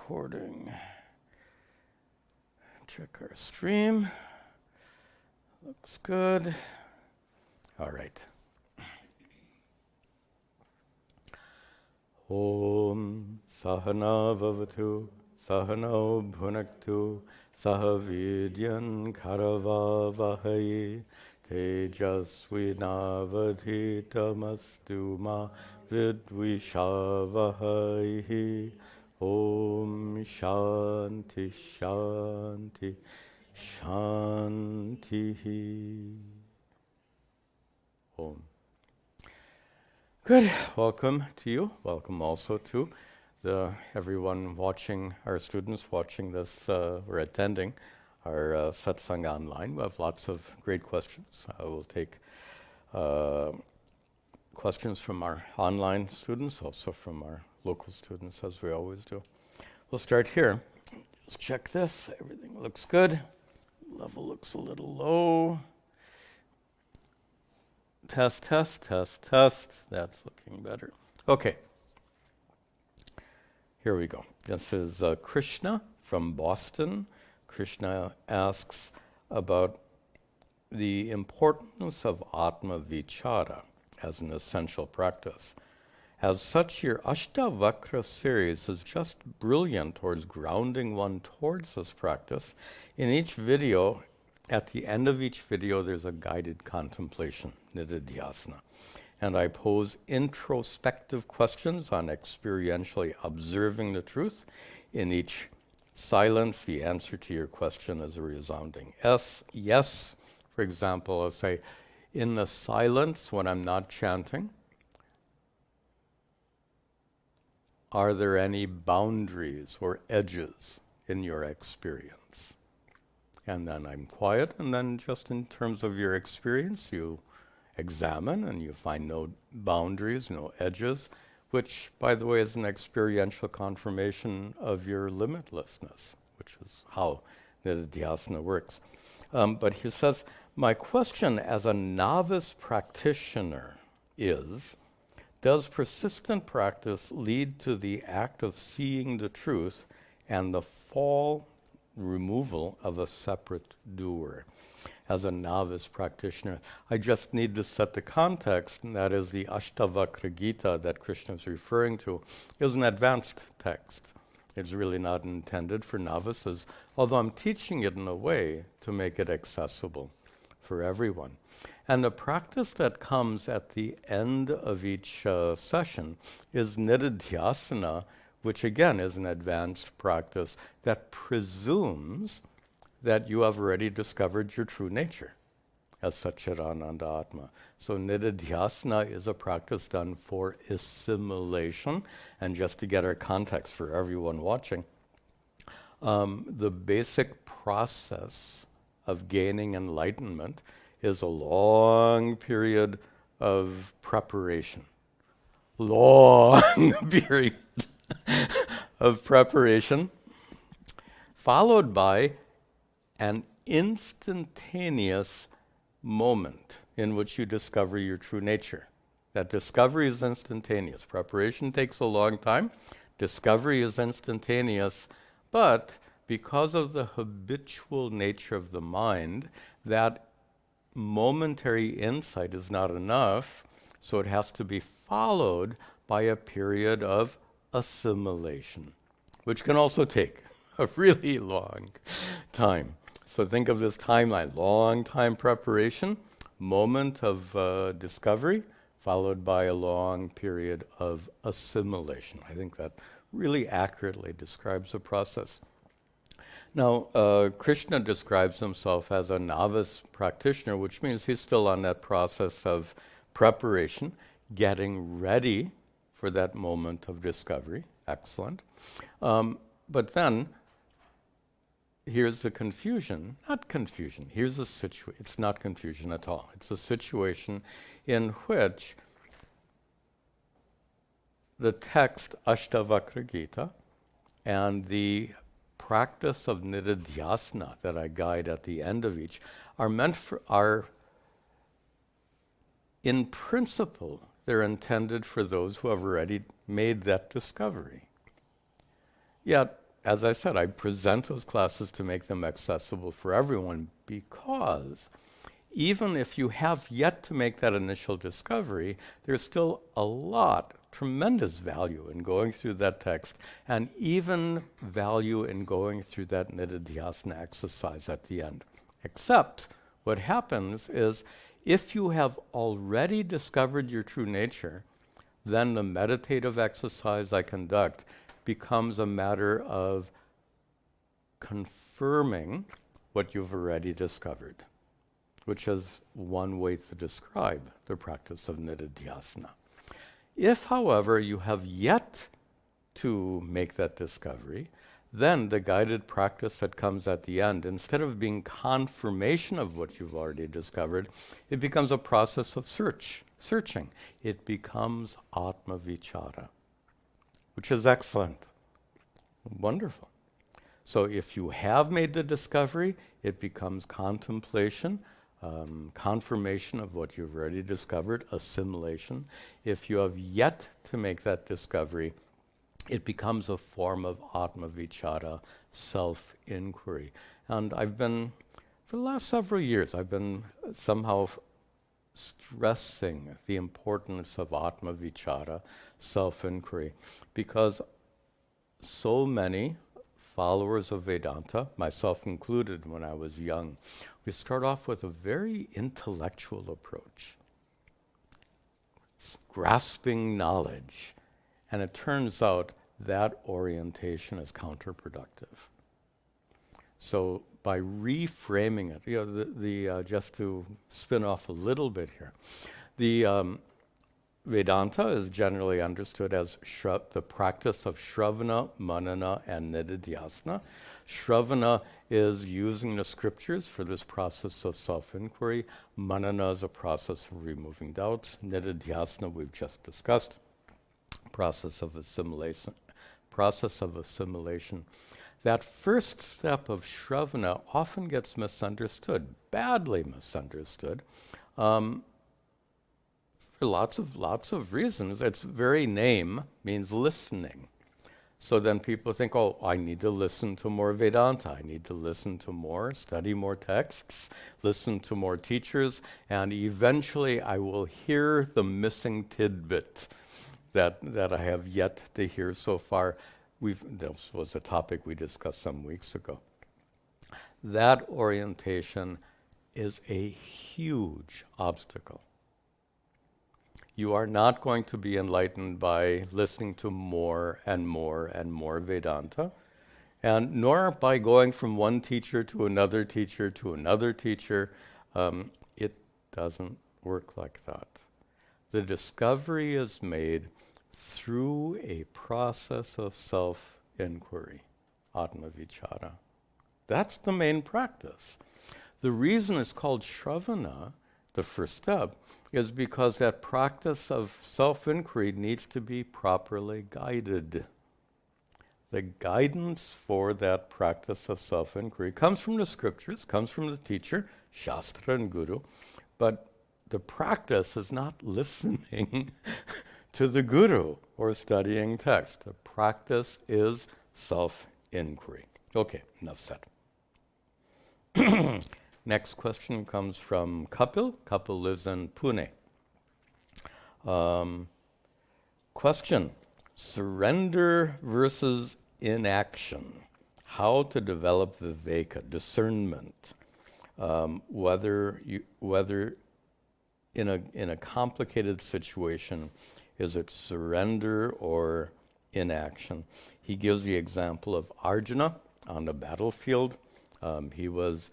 recording. Check our stream. Looks good. All right. Om Sahana Vavatu Sahano Bhunaktu Sahavidyan Karavavahaye Tejasvinavadhitamastu ma vidvishavahaye. Om Shanti Shanti Shanti. Om. Good. Welcome to you. Welcome also to everyone watching, our students watching this or attending our Satsang online. We have lots of great questions. I will take questions from our online students, also from our local students, as we always do. We'll start here. Just check this. Everything looks good. Level looks a little low. Test, test, test, test. That's looking better. Okay. Here we go. This is Krishna from Boston. Krishna asks about the importance of Atma Vichara as an essential practice. As such, your Ashtavakra series is just brilliant towards grounding one towards this practice. In each video, at the end of each video, there's a guided contemplation, nididhyasana. And I pose introspective questions on experientially observing the truth. In each silence, the answer to your question is a resounding yes. For example, I'll say, in the silence, when I'm not chanting, are there any boundaries or edges in your experience? And then I'm quiet, and then just in terms of your experience, you examine and you find no boundaries, no edges, which, by the way, is an experiential confirmation of your limitlessness, which is how nididhyasana works. But he says, my question as a novice practitioner is, does persistent practice lead to the act of seeing the truth and the removal of a separate doer? As a novice practitioner, I just need to set the context, and that is the Ashtavakra Gita that Krishna is referring to is an advanced text. It's really not intended for novices, although I'm teaching it in a way to make it accessible for everyone. And the practice that comes at the end of each session is nididhyasana, which again is an advanced practice that presumes that you have already discovered your true nature as Satchidananda Atma. So nididhyasana is a practice done for assimilation. And just to get our context for everyone watching, the basic process of gaining enlightenment is a long period of preparation. Long period of preparation, followed by an instantaneous moment in which you discover your true nature. That discovery is instantaneous. Preparation takes a long time. Discovery is instantaneous, but because of the habitual nature of the mind, that momentary insight is not enough, so it has to be followed by a period of assimilation, which can also take a really long time. So think of this timeline: long time preparation, moment of discovery, followed by a long period of assimilation. I think that really accurately describes the process. Now, Krishna describes himself as a novice practitioner, which means he's still on that process of preparation, getting ready for that moment of discovery. Excellent. But then, here's the confusion. Not confusion. Here's the situation. It's not confusion at all. It's a situation in which the text Ashtavakra Gita and the practice of nididhyasana that I guide at the end of each are in principle, they're intended for those who have already made that discovery. Yet, as I said, I present those classes to make them accessible for everyone, because even if you have yet to make that initial discovery, there's still a lot, tremendous value in going through that text, and even value in going through that nididhyasana exercise at the end. Except what happens is, if you have already discovered your true nature, then the meditative exercise I conduct becomes a matter of confirming what you've already discovered, which is one way to describe the practice of nididhyasana. If, however, you have yet to make that discovery, then the guided practice that comes at the end, instead of being confirmation of what you've already discovered, it becomes a process of searching. It becomes atma vichara, which is excellent, wonderful. So if you have made the discovery, it becomes contemplation, confirmation of what you've already discovered, assimilation. If you have yet to make that discovery, it becomes a form of atma vichara, self-inquiry. And for the last several years, I've been somehow stressing the importance of atma vichara, self-inquiry, because so many followers of Vedanta, myself included when I was young, we start off with a very intellectual approach, grasping knowledge, and it turns out that orientation is counterproductive. So by reframing it, just to spin off a little bit here, the Vedanta is generally understood as the practice of Shravana, Manana, and Nididhyasana. Shravana is using the scriptures for this process of self-inquiry. Manana is a process of removing doubts. Nididhyasana, we've just discussed, process of assimilation. That first step of Shravana often gets misunderstood, badly misunderstood. For lots of reasons. Its very name means listening. So then people think, oh, I need to listen to more Vedanta. I need to listen to more, study more texts, listen to more teachers, and eventually I will hear the missing tidbit that I have yet to hear so far. This was a topic we discussed some weeks ago. That orientation is a huge obstacle. You are not going to be enlightened by listening to more and more and more Vedanta, and nor by going from one teacher to another teacher to another teacher. It doesn't work like that. The discovery is made through a process of self-inquiry, atma vichara. That's the main practice. The reason it's called Shravana, the first step, is because that practice of self-inquiry needs to be properly guided. The guidance for that practice of self-inquiry comes from the scriptures, comes from the teacher, shastra and guru, but the practice is not listening to the guru or studying text. The practice is self-inquiry. Okay, enough said. Next question comes from Kapil. Kapil lives in Pune. Question: surrender versus inaction. How to develop viveka, discernment. Whether in a complicated situation, is it surrender or inaction? He gives the example of Arjuna on the battlefield. He was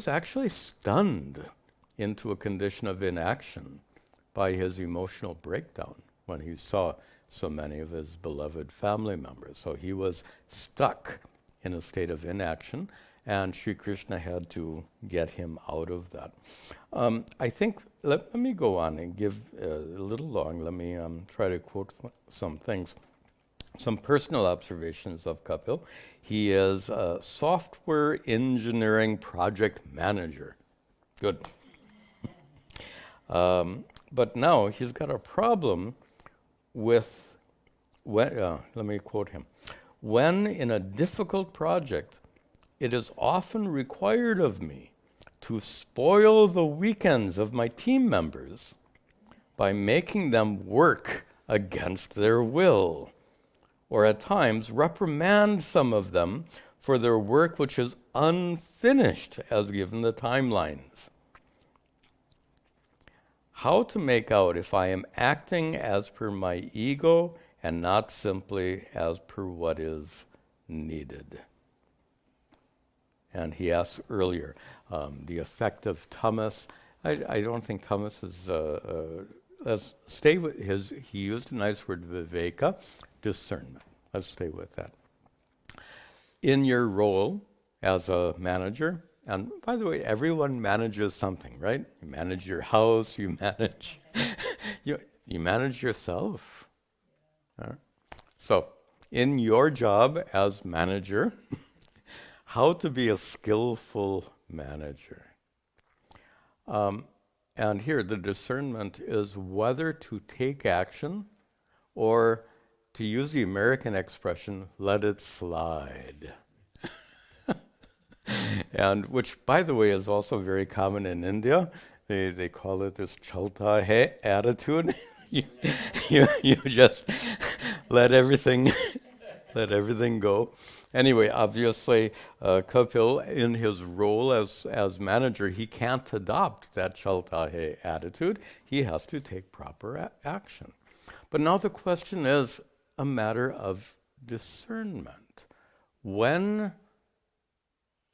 actually stunned into a condition of inaction by his emotional breakdown when he saw so many of his beloved family members. So he was stuck in a state of inaction, and Sri Krishna had to get him out of that. I think, let me go on and give a little long. Let me try to quote some things. Some personal observations of Kapil. He is a software engineering project manager. Good. But now he's got a problem with, let me quote him. When in a difficult project, it is often required of me to spoil the weekends of my team members by making them work against their will, or at times reprimand some of them for their work which is unfinished as given the timelines. How to make out if I am acting as per my ego and not simply as per what is needed. And he asked earlier, the effect of tamas. I don't think tamas is, let's stay with he used a nice word, viveka, discernment. Let's stay with that. In your role as a manager, and by the way, everyone manages something, right? You manage your house, you manage, you manage yourself. So, in your job as manager, how to be a skillful manager. And here, the discernment is whether to take action or, to use the American expression, let it slide. And which, by the way, is also very common in India. They call it this chalta hai attitude. you just let everything go. Anyway, obviously, Kapil, in his role as manager, he can't adopt that chalta hai attitude. He has to take proper action. But now the question is a matter of discernment. When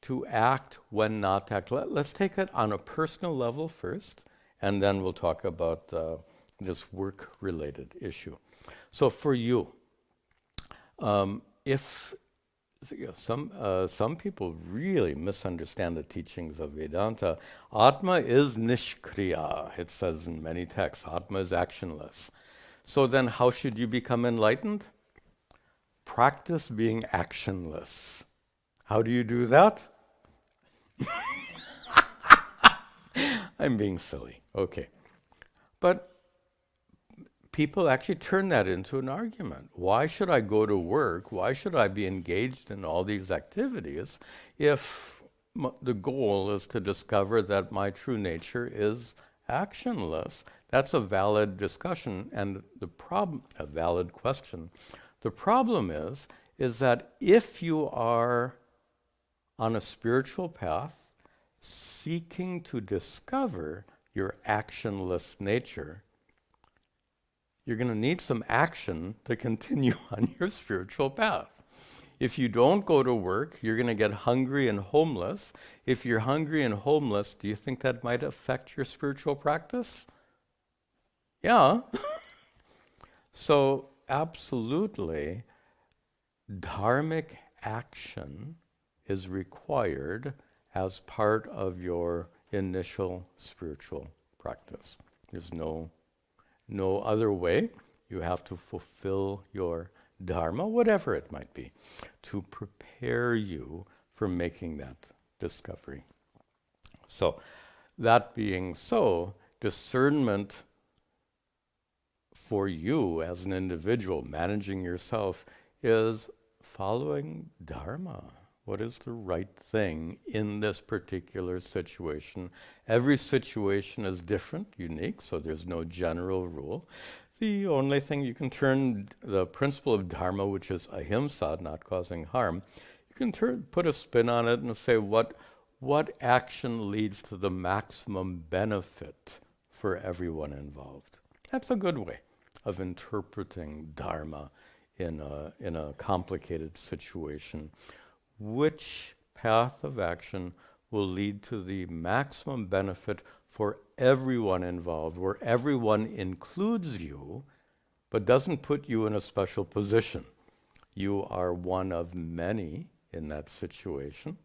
to act, when not to act. Let's take it on a personal level first, and then we'll talk about this work-related issue. So for you, if some people really misunderstand the teachings of Vedanta, Atma is nishkriya. It says in many texts, Atma is actionless. So then how should you become enlightened? Practice being actionless. How do you do that? I'm being silly. Okay. But people actually turn that into an argument. Why should I go to work? Why should I be engaged in all these activities if the goal is to discover that my true nature is actionless? That's a valid discussion and a valid question. The problem is that if you are on a spiritual path, seeking to discover your actionless nature, you're going to need some action to continue on your spiritual path. If you don't go to work, you're going to get hungry and homeless. If you're hungry and homeless, do you think that might affect your spiritual practice? Yeah. So, absolutely, dharmic action is required as part of your initial spiritual practice. There's no other way. You have to fulfill your dharma, whatever it might be, to prepare you for making that discovery. So, that being so, discernment for you as an individual managing yourself is following dharma. What is the right thing in this particular situation? Every situation is different, unique, so there's no general rule. The only thing you can turn the principle of dharma, which is ahimsa, not causing harm, you can put a spin on it and say what action leads to the maximum benefit for everyone involved. That's a good way of interpreting dharma in a complicated situation. Which path of action will lead to the maximum benefit for everyone involved, where everyone includes you, but doesn't put you in a special position. You are one of many in that situation.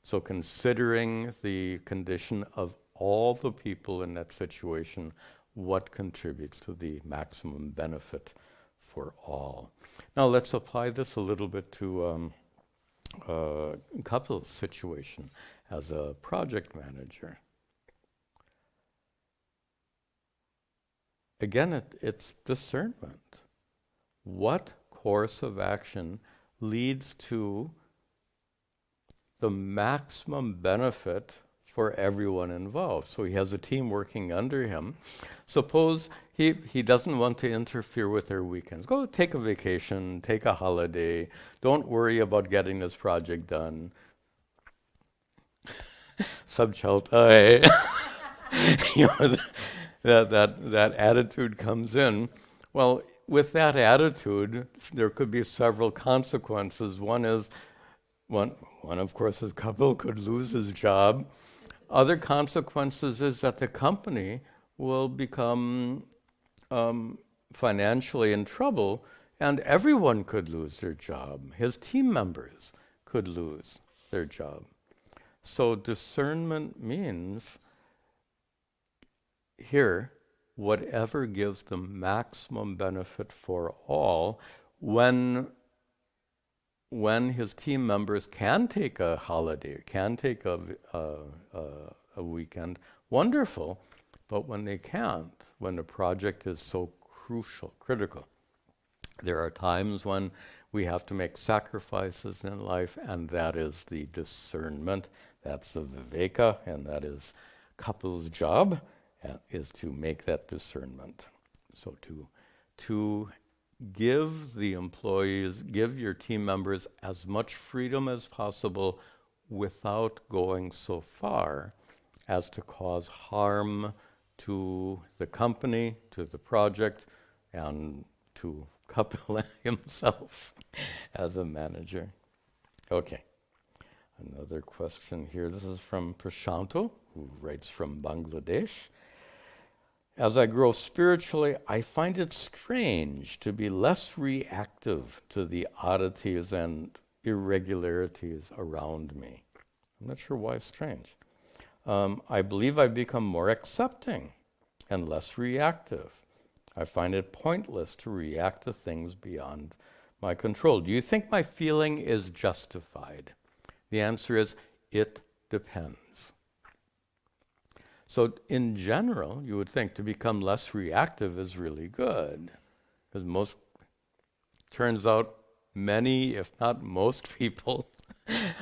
So considering the condition of all the people in that situation, what contributes to the maximum benefit for all? Now let's apply this a little bit to Kapil's situation as a project manager. Again, it's discernment. What course of action leads to the maximum benefit for everyone involved. So he has a team working under him. Suppose he doesn't want to interfere with their weekends. Go take a vacation, take a holiday. Don't worry about getting this project done. Sab chalta hai. You know, that attitude comes in. Well, with that attitude, there could be several consequences. One is, one of course, his couple could lose his job. Other consequences is that the company will become financially in trouble, and everyone could lose their job. His team members could lose their job. So discernment means here, whatever gives the maximum benefit for all, when his team members can take a holiday, can take a weekend, wonderful. But when they can't, when the project is so crucial, critical, there are times when we have to make sacrifices in life, and that is the discernment. That's the viveka, and that is couple's job, is to make that discernment. So to give the employees, give your team members as much freedom as possible without going so far as to cause harm to the company, to the project, and to Kapil himself as a manager. Okay, another question here. This is from Prashanto, who writes from Bangladesh. As I grow spiritually, I find it strange to be less reactive to the oddities and irregularities around me. I'm not sure why it's strange. I believe I've become more accepting and less reactive. I find it pointless to react to things beyond my control. Do you think my feeling is justified? The answer is, it depends. So in general, you would think to become less reactive is really good, because turns out many, if not most people,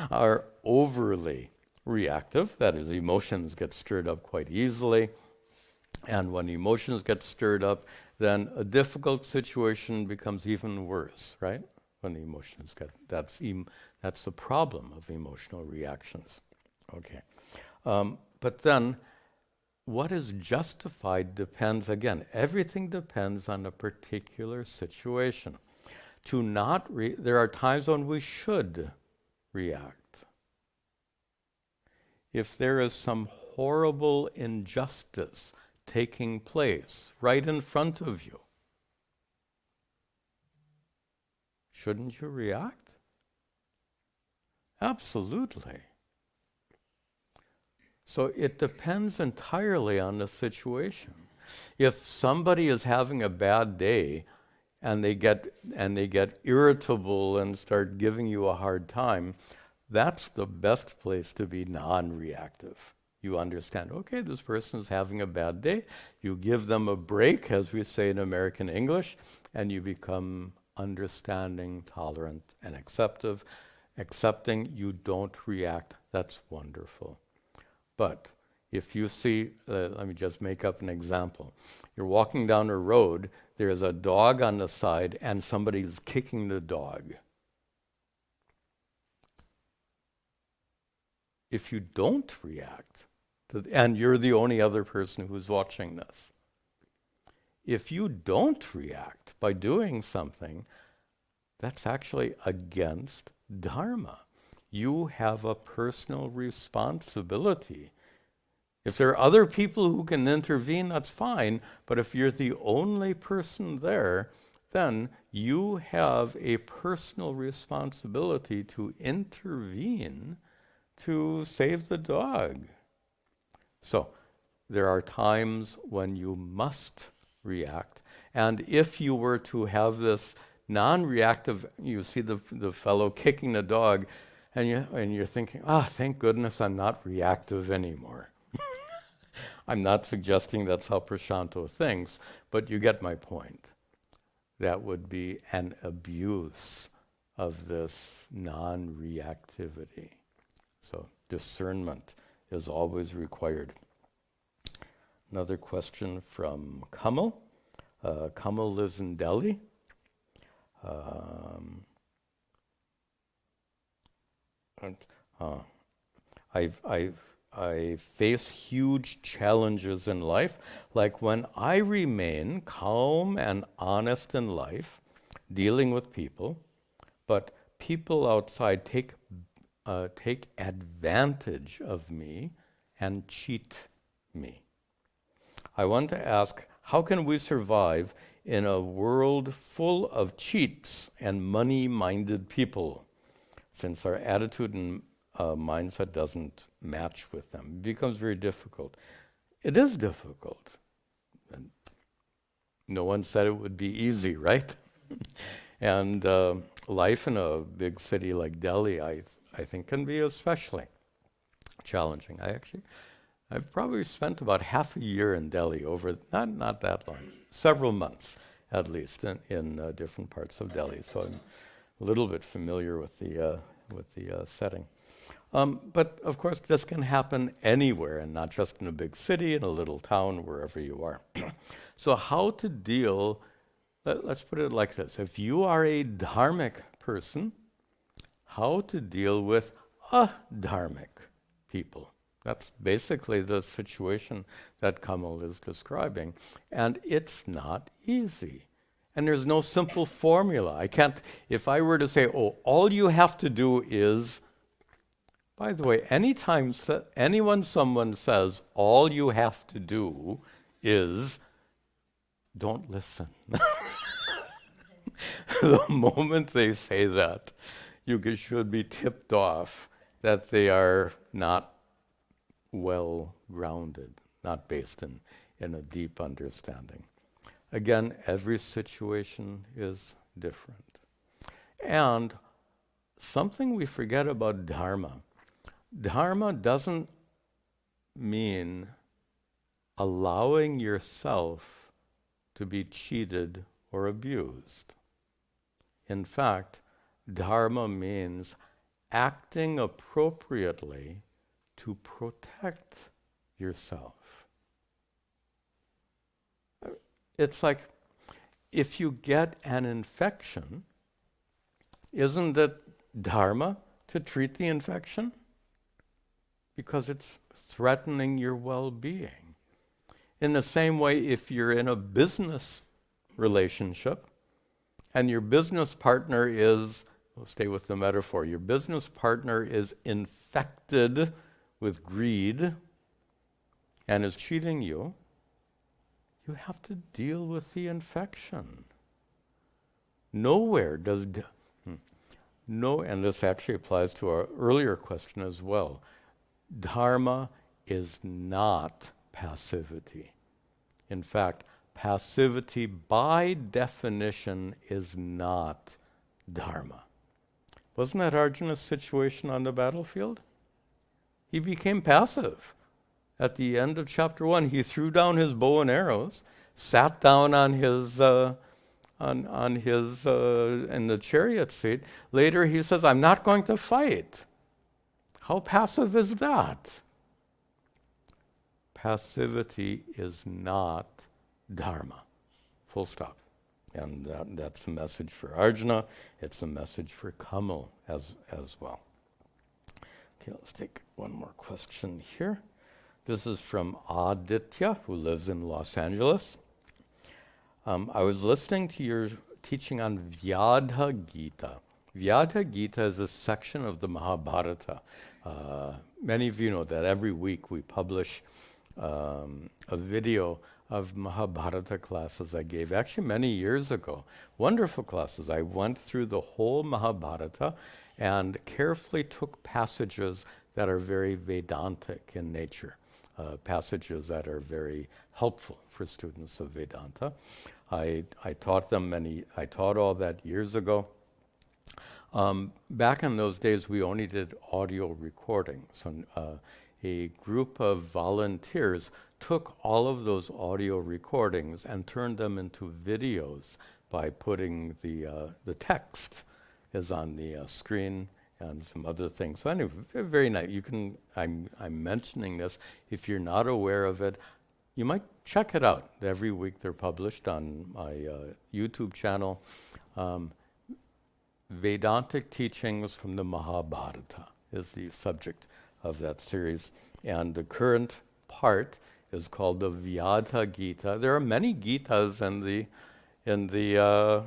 are overly reactive. That is, emotions get stirred up quite easily. And when emotions get stirred up, then a difficult situation becomes even worse, right? When the emotions that's the problem of emotional reactions. Okay. But then, what is justified depends, again, everything depends on a particular situation. There are times when we should react. If there is some horrible injustice taking place right in front of you, shouldn't you react? Absolutely. So it depends entirely on the situation. If somebody is having a bad day and they get irritable and start giving you a hard time, that's the best place to be non-reactive. You understand, okay, this person is having a bad day. You give them a break, as we say in American English, and you become understanding, tolerant, and accepting. You don't react. That's wonderful. But if you see, let me just make up an example. You're walking down a road, there's a dog on the side, and somebody's kicking the dog. If you don't react, and you're the only other person who's watching this, if you don't react by doing something, that's actually against dharma. You have a personal responsibility. If there are other people who can intervene, that's fine, but if you're the only person there, then you have a personal responsibility to intervene to save the dog. So, there are times when you must react. And if you were to have this non-reactive, you see the fellow kicking the dog, and you're thinking, thank goodness I'm not reactive anymore. I'm not suggesting that's how Prashanto thinks, but you get my point. That would be an abuse of this non-reactivity. So discernment is always required. Another question from Kamal. Kamal lives in Delhi. I face huge challenges in life, like when I remain calm and honest in life, dealing with people, but people outside take advantage of me and cheat me. I want to ask, how can we survive in a world full of cheats and money-minded people, since our attitude and mindset doesn't match with them? It becomes very difficult. It is difficult. And no one said it would be easy, right? And life in a big city like Delhi, I think, can be especially challenging. I've probably spent about half a year in Delhi, over not that long, several months at least in different parts of Delhi. So I'm a little bit familiar with the setting. But of course, this can happen anywhere, and not just in a big city, in a little town, wherever you are. So how to deal? Let's put it like this: if you are a dharmic person, how to deal with adharmic people? That's basically the situation that Kamal is describing. And it's not easy. And there's no simple formula. I can't, if I were to say, oh, all you have to do is, by the way, anytime someone says, all you have to do is, don't listen. The moment they say that, you should be tipped off that they are not well grounded, not based in a deep understanding. Again, every situation is different. And something we forget about dharma. Dharma doesn't mean allowing yourself to be cheated or abused. In fact, dharma means acting appropriately to protect yourself. It's like if you get an infection, isn't it dharma to treat the infection? Because it's threatening your well-being. In the same way, if you're in a business relationship and your business partner is, we'll stay with the metaphor, your business partner is infected with greed and is cheating you, you have to deal with the infection. Nowhere does, and this actually applies to our earlier question as well, dharma is not passivity. In fact, passivity by definition is not dharma. Wasn't that Arjuna's situation on the battlefield? He became passive. At the end of chapter 1, he threw down his bow and arrows, sat down on his in the chariot seat. Later he says, I'm not going to fight. How passive is that? Passivity is not dharma. Full stop. And that's a message for Arjuna. It's a message for Kamal as well. Okay, let's take one more question here. This is from Aditya, who lives in Los Angeles. I was listening to your teaching on Vyadha Gita. Vyadha Gita is a section of the Mahabharata. Many of you know that every week we publish a video of Mahabharata classes I gave, actually many years ago. Wonderful classes. I went through the whole Mahabharata and carefully took passages that are very Vedantic in nature, passages that are very helpful for students of Vedanta. I taught all that years ago. Back in those days, we only did audio recordings. And, a group of volunteers took all of those audio recordings and turned them into videos by putting the text is on the screen, and some other things. So anyway, very nice. You can. I'm mentioning this. If you're not aware of it, you might check it out. Every week they're published on my YouTube channel. Vedantic teachings from the Mahabharata is the subject of that series, and the current part is called the Vyadha Gita. There are many Gitas in the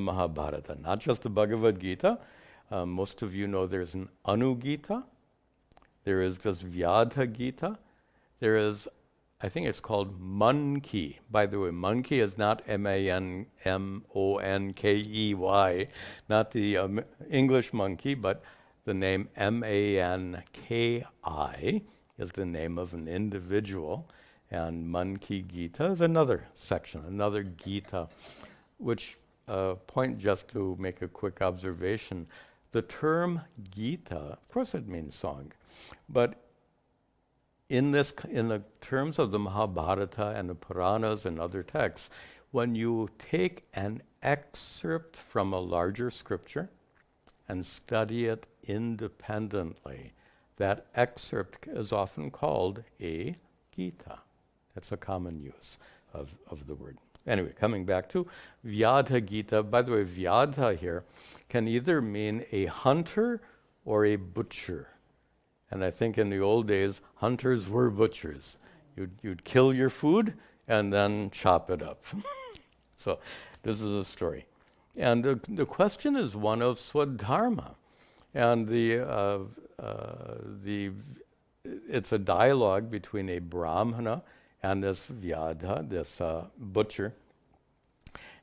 Mahabharata, not just the Bhagavad Gita. Most of you know there's an Anugita. There is this Vyadha Gita. There is, I think it's called Monkey. By the way, monkey is not M-A-N-M-O-N-K-E-Y, not the English monkey, but the name M-A-N-K-I is the name of an individual. And Monkey Gita is another section, another Gita, which point just to make a quick observation. The term Gita, of course it means song, but in the terms of the Mahabharata and the Puranas and other texts, when you take an excerpt from a larger scripture and study it independently, that excerpt is often called a Gita. That's a common use of the word. Anyway, coming back to Vyadha Gita. By the way, Vyadha here can either mean a hunter or a butcher. And I think in the old days, hunters were butchers. You'd kill your food and then chop it up. So this is a story. And the question is one of svadharma. And it's a dialogue between a brahmana and this Vyadha, this butcher.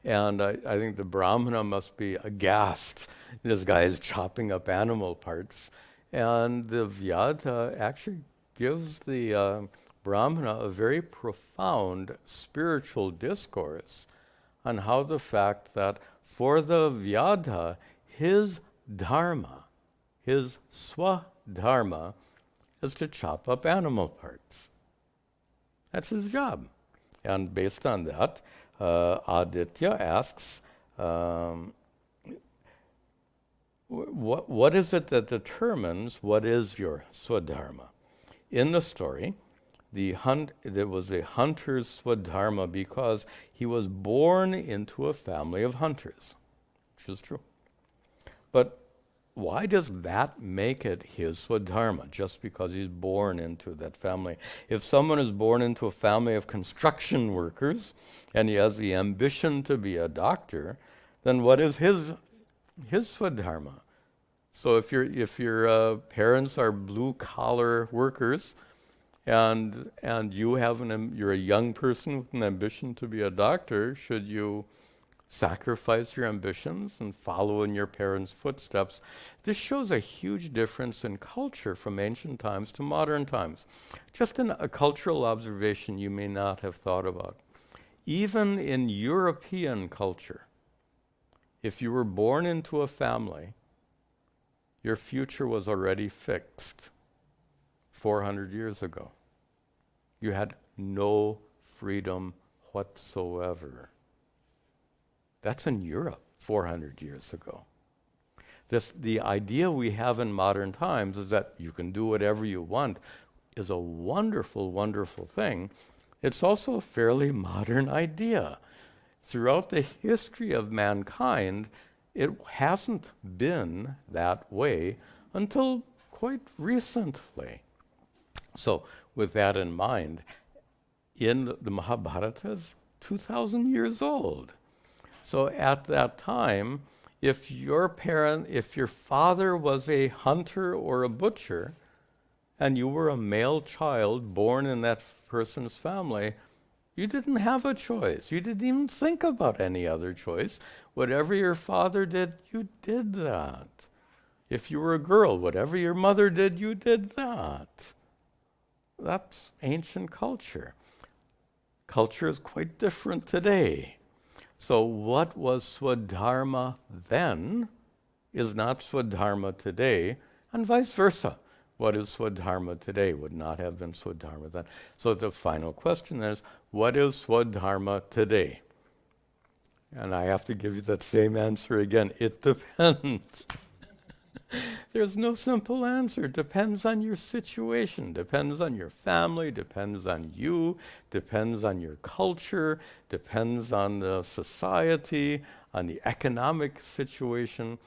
And I think the brahmana must be aghast. This guy is chopping up animal parts. And the Vyadha actually gives the brahmana a very profound spiritual discourse on how the fact that for the Vyadha, his dharma, his svadharma, is to chop up animal parts. That's his job. And based on that, Aditya asks, what is it that determines what is your svadharma? In the story, there was a hunter's svadharma because he was born into a family of hunters, which is true. But why does that make it his svadharma, just because he's born into that family? If someone is born into a family of construction workers and he has the ambition to be a doctor, then what is his svadharma? So if your parents are blue-collar workers and you're a young person with an ambition to be a doctor, should you sacrifice your ambitions and follow in your parents' footsteps? This shows a huge difference in culture from ancient times to modern times. Just a cultural observation you may not have thought about. Even in European culture, if you were born into a family, your future was already fixed 400 years ago. You had no freedom whatsoever. That's in Europe 400 years ago. The idea we have in modern times is that you can do whatever you want is a wonderful, wonderful thing. It's also a fairly modern idea. Throughout the history of mankind, it hasn't been that way until quite recently. So with that in mind, in the Mahabharata is 2,000 years old. So at that time, if your father was a hunter or a butcher, and you were a male child born in that person's family, you didn't have a choice. You didn't even think about any other choice. Whatever your father did, you did that. If you were a girl, whatever your mother did, you did that. That's ancient culture. Culture is quite different today. So what was svadharma then is not svadharma today, and vice versa. What is svadharma today would not have been svadharma then. So the final question is, what is svadharma today? And I have to give you that same answer again. It depends. There's no simple answer. Depends on your situation, depends on your family, depends on you, depends on your culture, depends on the society, on the economic situation.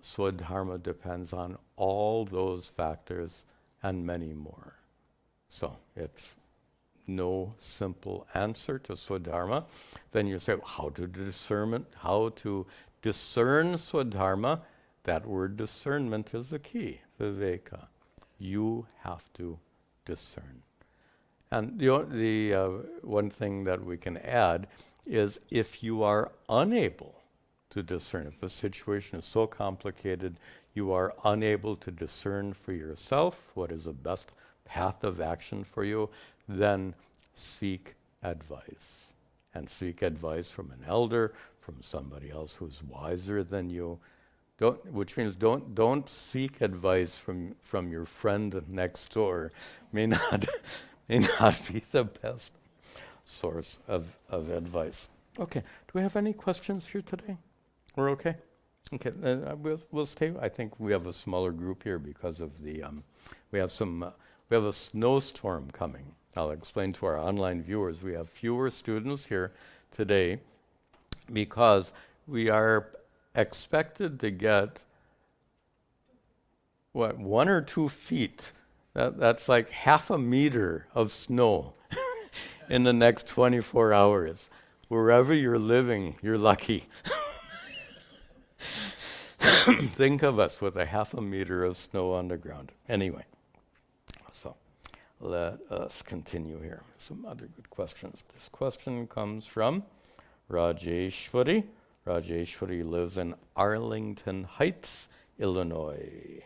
Svadharma depends on all those factors and many more. So it's no simple answer to svadharma. Then you say, how to discern svadharma? That word discernment is the key, viveka. You have to discern. And the one thing that we can add is if you are unable to discern, if the situation is so complicated, you are unable to discern for yourself what is the best path of action for you, then seek advice. And seek advice from an elder, from somebody else who's wiser than you. Which means don't seek advice from your friend next door. May not be the best source of advice. Okay, do we have any questions here today? We're okay? Okay, we'll stay. I think we have a smaller group here because of the, we have a snowstorm coming. I'll explain to our online viewers. We have fewer students here today because we are expected to get, 1 or 2 feet. That's like half a meter of snow in the next 24 hours. Wherever you're living, you're lucky. Think of us with a half a meter of snow on the ground. Anyway, so let us continue here. Some other good questions. This question comes from Rajeshwari. Rajeshwari lives in Arlington Heights, Illinois.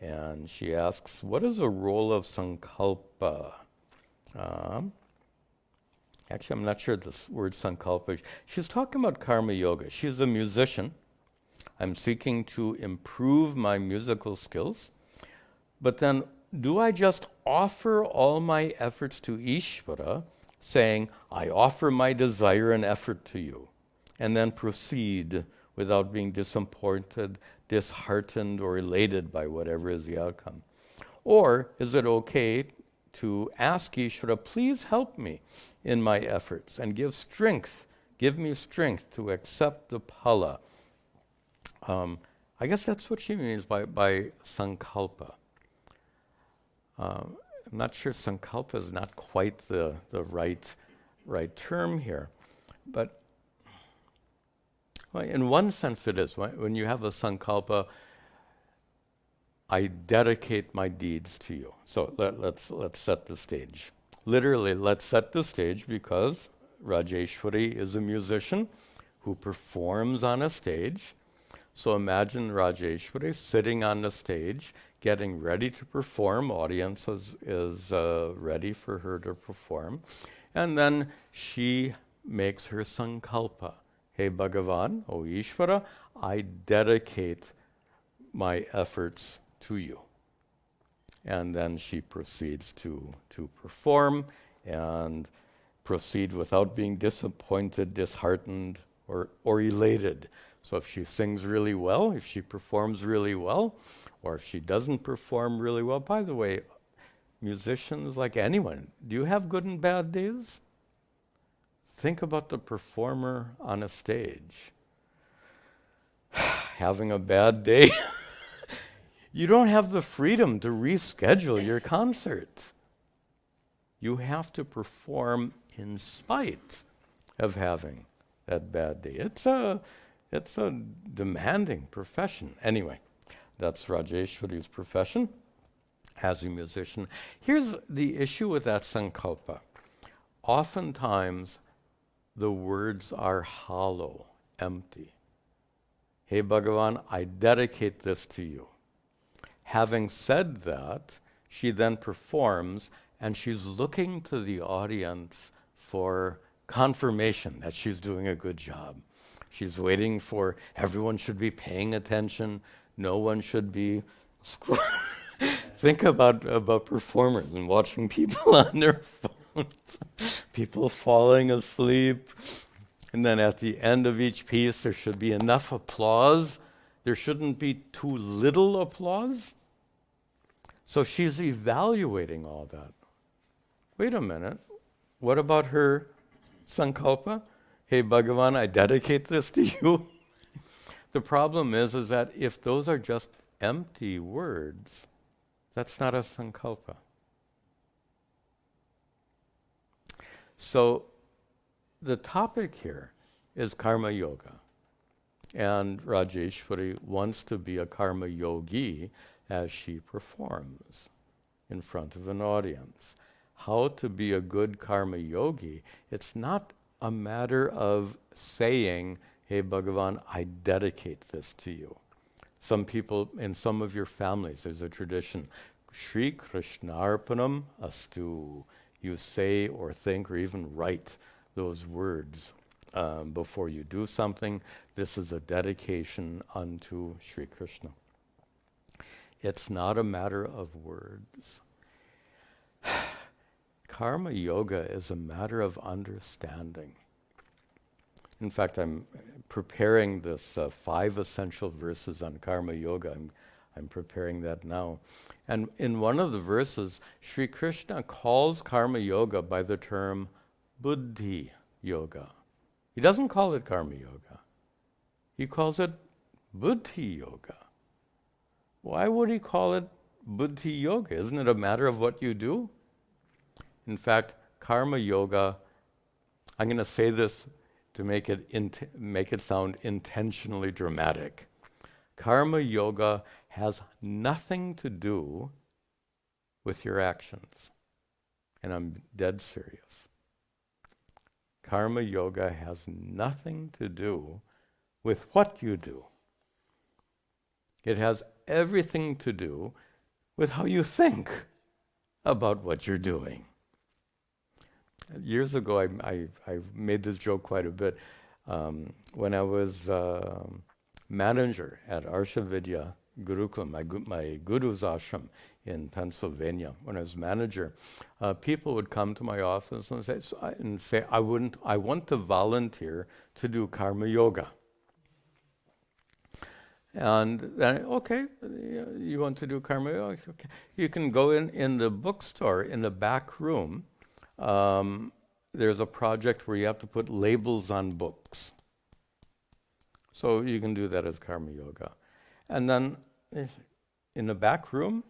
And she asks, what is the role of sankalpa? Actually, I'm not sure this word sankalpa. She's talking about karma yoga. She's a musician. I'm seeking to improve my musical skills. But then, do I just offer all my efforts to Ishvara, saying, I offer my desire and effort to you, and then proceed without being disappointed, disheartened, or elated by whatever is the outcome? Or is it okay to ask Ishvara, please help me in my efforts and give me strength to accept the phala? I guess that's what she means by sankalpa. I'm not sure sankalpa is not quite the right term here, but well, in one sense it is. When you have a sankalpa, I dedicate my deeds to you. So let's set the stage. Literally, let's set the stage because Rajeshwari is a musician who performs on a stage. So imagine Rajeshwari sitting on the stage, getting ready to perform. Audience is ready for her to perform. And then she makes her sankalpa. Hey Bhagavan, O Ishvara, I dedicate my efforts to you. And then she proceeds to perform and proceed without being disappointed, disheartened, or elated. So if she sings really well, if she performs really well, or if she doesn't perform really well, by the way, musicians, like anyone, do you have good and bad days? Think about the performer on a stage. Having a bad day, you don't have the freedom to reschedule your concert. You have to perform in spite of having that bad day. It's a demanding profession. Anyway, that's Rajeshwari's profession as a musician. Here's the issue with that sankalpa. Oftentimes, the words are hollow, empty. Hey Bhagavan, I dedicate this to you. Having said that, she then performs and she's looking to the audience for confirmation that she's doing a good job. She's waiting for everyone should be paying attention. No one should be Think about performers and watching people on their phones, people falling asleep, And then at the end of each piece, there should be enough applause. There shouldn't be too little applause. So she's evaluating all that. Wait a minute. What about her sankalpa? Hey, Bhagavan, I dedicate this to you. The problem is that if those are just empty words, that's not a sankalpa. So the topic here is karma yoga. And Rajeshwari wants to be a karma yogi as she performs in front of an audience. How to be a good karma yogi, it's not a matter of saying, hey Bhagavan, I dedicate this to you. Some people, in some of your families, there's a tradition, Shri Krishnarpanam Astu. You say or think or even write those words before you do something. This is a dedication unto Shri Krishna. It's not a matter of words. Karma yoga is a matter of understanding. In fact, I'm preparing this 5 essential verses on karma yoga. I'm preparing that now. And in one of the verses, Sri Krishna calls karma yoga by the term buddhi yoga. He doesn't call it karma yoga. He calls it buddhi yoga. Why would he call it buddhi yoga? Isn't it a matter of what you do? In fact, karma yoga, I'm going to say this to make it sound intentionally dramatic. Karma yoga has nothing to do with your actions. And I'm dead serious. Karma yoga has nothing to do with what you do. It has everything to do with how you think about what you're doing. Years ago, I made this joke quite a bit. When I was manager at Arshavidya Gurukulam, my guru's ashram in Pennsylvania, when I was manager, people would come to my office and say, I want to volunteer to do karma yoga. And then, okay, you want to do karma yoga? Okay. You can go in the bookstore in the back room. There's a project where you have to put labels on books. So you can do that as karma yoga. And then in the back room,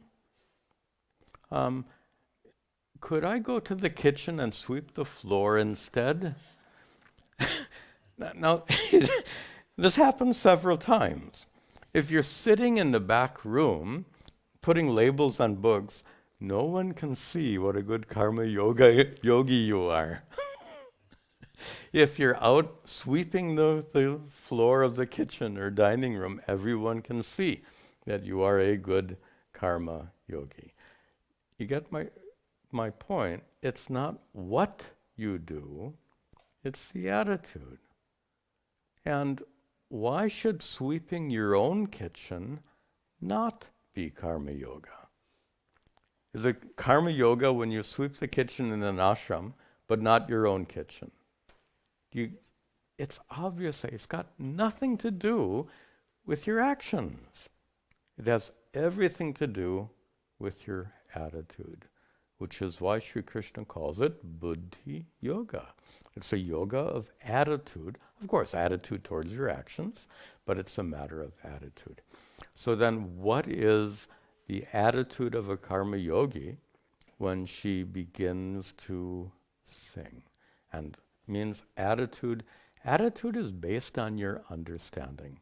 could I go to the kitchen and sweep the floor instead? Now, this happens several times. If you're sitting in the back room, putting labels on books, no one can see what a good karma yogi you are. If you're out sweeping the floor of the kitchen or dining room, everyone can see that you are a good karma yogi. You get my point? It's not what you do, it's the attitude. And why should sweeping your own kitchen not be karma yoga? Is it karma yoga when you sweep the kitchen in an ashram, but not your own kitchen? It's obvious. It's got nothing to do with your actions. It has everything to do with your attitude, which is why Sri Krishna calls it buddhi yoga. It's a yoga of attitude. Of course, attitude towards your actions, but it's a matter of attitude. So then what is the attitude of a karma yogi when she begins to sing? And means attitude. Attitude is based on your understanding.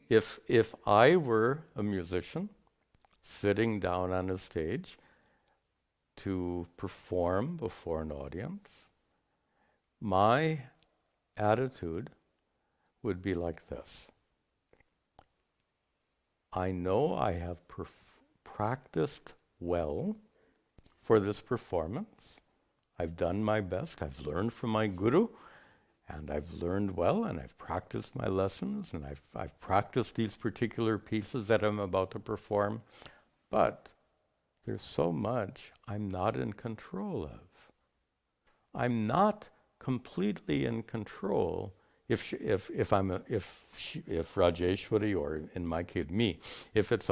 If I were a musician sitting down on a stage to perform before an audience, my attitude would be like this. I know I have practiced well for this performance. I've done my best. I've learned from my guru, and I've learned well, and I've practiced my lessons, and I've practiced these particular pieces that I'm about to perform. But there's so much I'm not in control of. I'm not completely in control. If Rajeshwari, or in my case me, if it's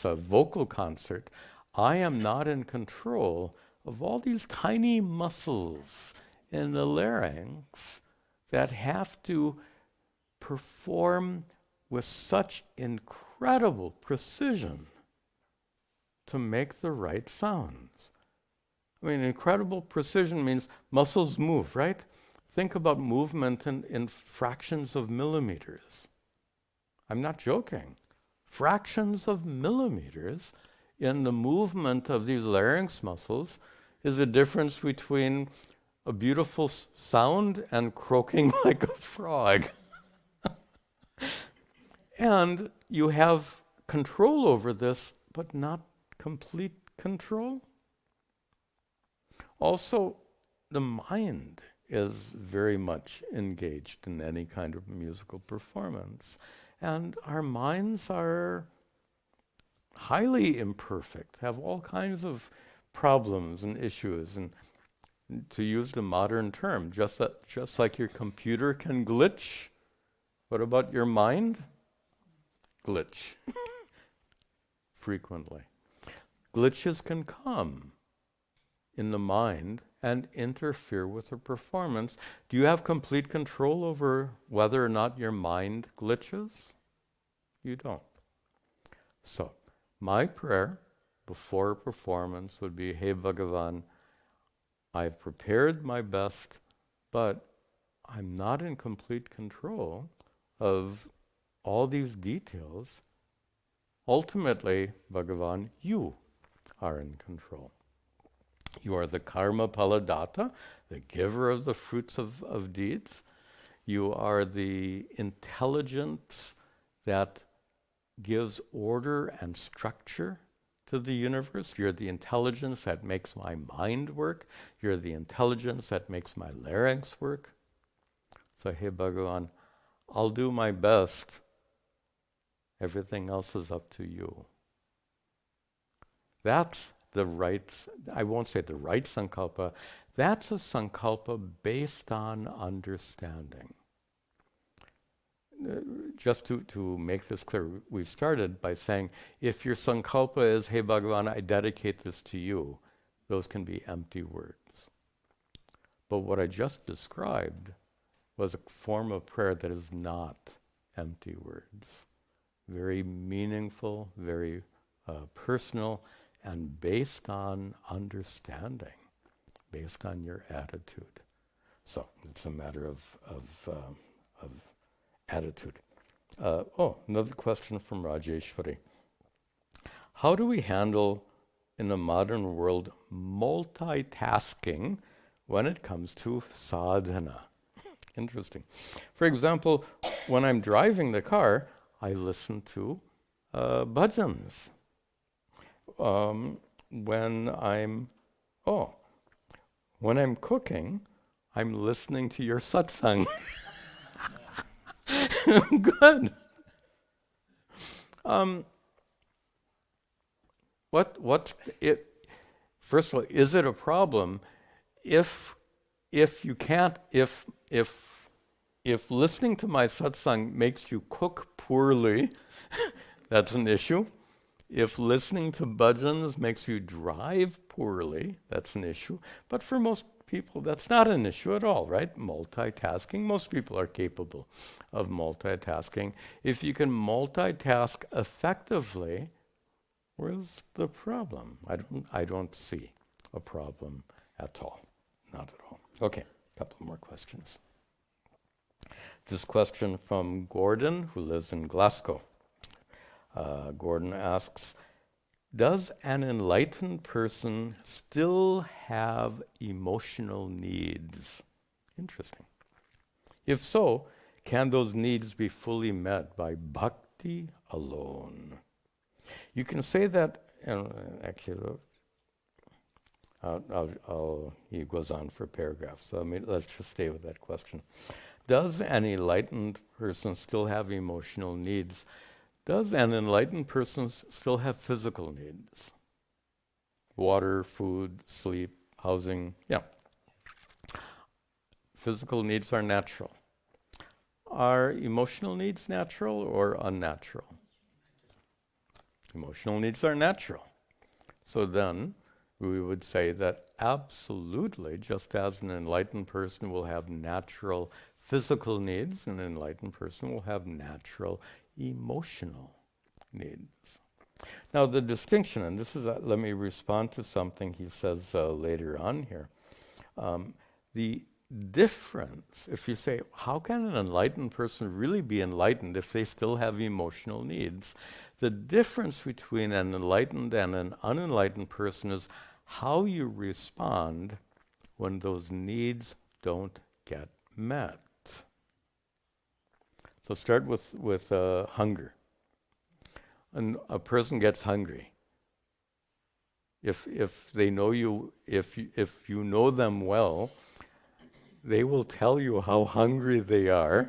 a vocal concert, I am not in control of all these tiny muscles in the larynx that have to perform with such incredible precision to make the right sounds. I mean, incredible precision means muscles move, right? Think about movement in fractions of millimeters. I'm not joking. Fractions of millimeters in the movement of these larynx muscles is the difference between a beautiful sound and croaking like a frog. And you have control over this, but not complete control. Also, the mind is very much engaged in any kind of musical performance. And our minds are highly imperfect, have all kinds of problems and issues. And to use the modern term, just like your computer can glitch, what about your mind? Glitch. Frequently. Glitches can come in the mind and interfere with the performance. Do you have complete control over whether or not your mind glitches? You don't. So, my prayer before a performance would be, hey Bhagavan, I've prepared my best, but I'm not in complete control of all these details. Ultimately, Bhagavan, you are in control. You are the karma paladata, the giver of the fruits of deeds. You are the intelligence that gives order and structure to the universe. You're the intelligence that makes my mind work. You're the intelligence that makes my larynx work. So, hey Bhagavan, I'll do my best. Everything else is up to you. That's the right, I won't say the right sankalpa, that's a sankalpa based on understanding. Just to make this clear, we started by saying, if your sankalpa is, hey Bhagavan, I dedicate this to you, those can be empty words. But what I just described was a form of prayer that is not empty words. Very meaningful, very personal, and based on understanding, based on your attitude. So it's a matter of attitude. Another question from Rajeshwari. How do we handle, in the modern world, multitasking when it comes to sadhana? Interesting. For example, when I'm driving the car, I listen to bhajans. When I'm cooking, I'm listening to your satsang. Good. What's it? First of all, is it a problem if you can't, if listening to my satsang makes you cook poorly, that's an issue. If listening to bhajans makes you drive poorly, that's an issue. But for most people, that's not an issue at all, right? Multitasking, most people are capable of multitasking. If you can multitask effectively, where's the problem? I don't see a problem at all, not at all. Okay, a couple more questions. This question from Gordon, who lives in Glasgow. Gordon asks, does an enlightened person still have emotional needs? Interesting. If so, can those needs be fully met by bhakti alone? You can say that, and actually, he goes on for paragraphs, so let's just stay with that question. Does an enlightened person still have emotional needs? Does an enlightened person still have physical needs? Water, food, sleep, housing, yeah. Physical needs are natural. Are emotional needs natural or unnatural? Emotional needs are natural. So then we would say that absolutely, just as an enlightened person will have natural physical needs, an enlightened person will have natural emotional needs. Now the distinction, and this is, let me respond to something he says later on here. The difference, if you say, how can an enlightened person really be enlightened if they still have emotional needs? The difference between an enlightened and an unenlightened person is how you respond when those needs don't get met. So start with hunger. And a person gets hungry. If they know you, if you know them well, they will tell you how hungry they are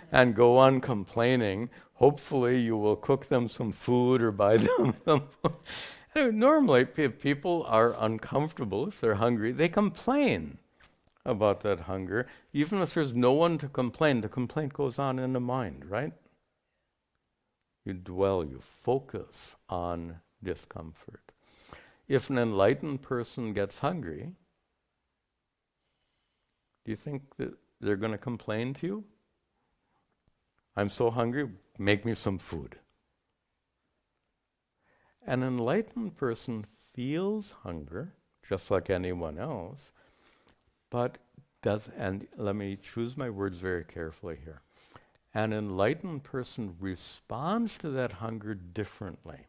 and go on complaining. Hopefully you will cook them some food or buy them some food. Normally, if people are uncomfortable, if they're hungry, they complain about that hunger. Even if there's no one to complain, the complaint goes on in the mind, right? You dwell, you focus on discomfort. If an enlightened person gets hungry, do you think that they're going to complain to you? I'm so hungry, make me some food. An enlightened person feels hunger, just like anyone else, but and let me choose my words very carefully here. An enlightened person responds to that hunger differently